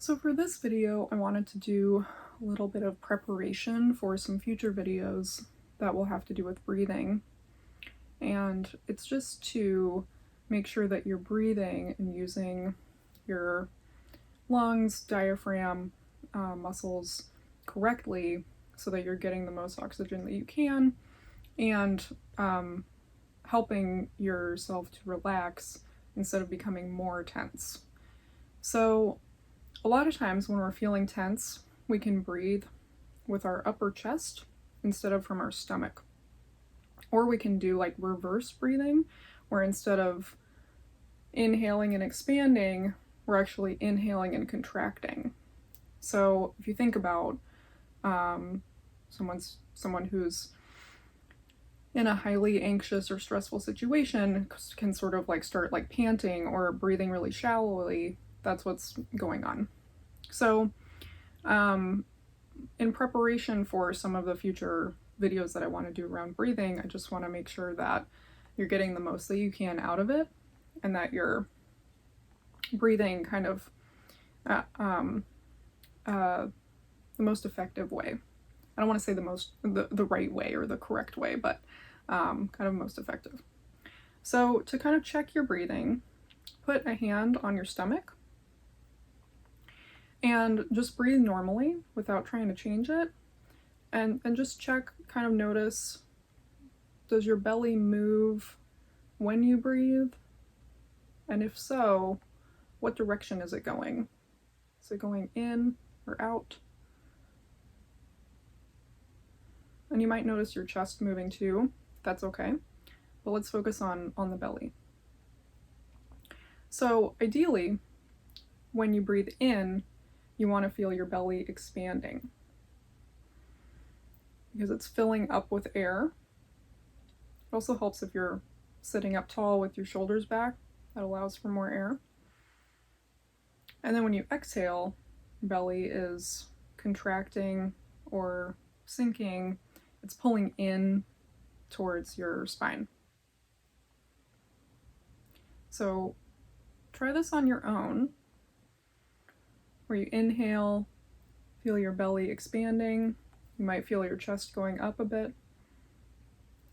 So for this video, I wanted to do a little bit of preparation for some future videos that will have to do with breathing. And it's just to make sure that you're breathing and using your lungs, diaphragm, muscles correctly so that you're getting the most oxygen that you can and helping yourself to relax instead of becoming more tense. So a lot of times when we're feeling tense, we can breathe with our upper chest instead of from our stomach. Or we can do like reverse breathing, where instead of inhaling and expanding, we're actually inhaling and contracting. So if you think about someone who's in a highly anxious or stressful situation can sort of like start like panting or breathing really shallowly, that's what's going on. So in preparation for some of the future videos that I want to do around breathing, I just want to make sure that you're getting the most that you can out of it and that you're breathing kind of the most effective way. I don't want to say the right way or the correct way, but kind of most effective. So to kind of check your breathing, put a hand on your stomach and just breathe normally without trying to change it. And just check, kind of notice, does your belly move when you breathe? And if so, what direction is it going? Is it going in or out? And you might notice your chest moving too. That's okay. But let's focus on the belly. So ideally, when you breathe in, you want to feel your belly expanding because it's filling up with air. It also helps if you're sitting up tall with your shoulders back. That allows for more air. And then when you exhale, your belly is contracting or sinking. It's pulling in towards your spine. So try this on your own, where you inhale, feel your belly expanding. You might feel your chest going up a bit.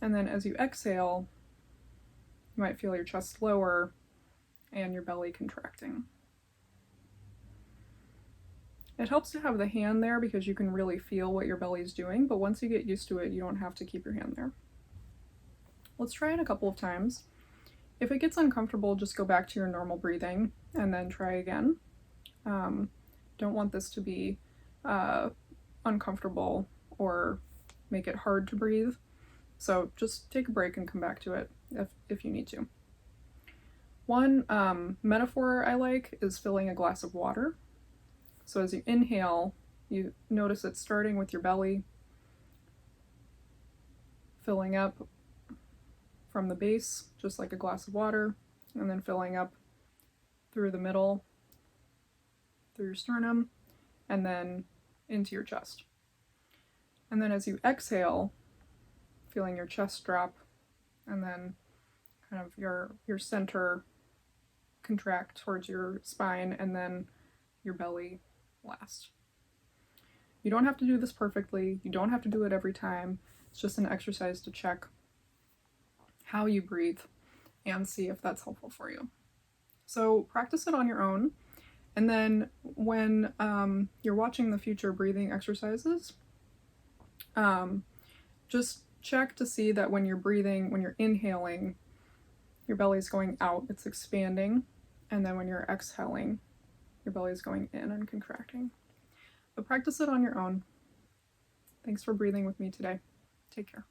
And then as you exhale, you might feel your chest lower and your belly contracting. It helps to have the hand there because you can really feel what your belly is doing, but once you get used to it, you don't have to keep your hand there. Let's try it a couple of times. If it gets uncomfortable, just go back to your normal breathing and then try again. Don't want this to be uncomfortable or make it hard to breathe. So just take a break and come back to it if you need to. One metaphor I like is filling a glass of water. So as you inhale, you notice it starting with your belly, filling up from the base, just like a glass of water, and then filling up through the middle, through your sternum, and then into your chest. And then as you exhale, feeling your chest drop, and then kind of your center contract towards your spine, and then your belly last. You don't have to do this perfectly. You don't have to do it every time. It's just an exercise to check how you breathe and see if that's helpful for you. So practice it on your own. And then when you're watching the future breathing exercises, just check to see that when you're breathing, when you're inhaling, your belly is going out, it's expanding. And then when you're exhaling, your belly is going in and contracting. But practice it on your own. Thanks for breathing with me today. Take care.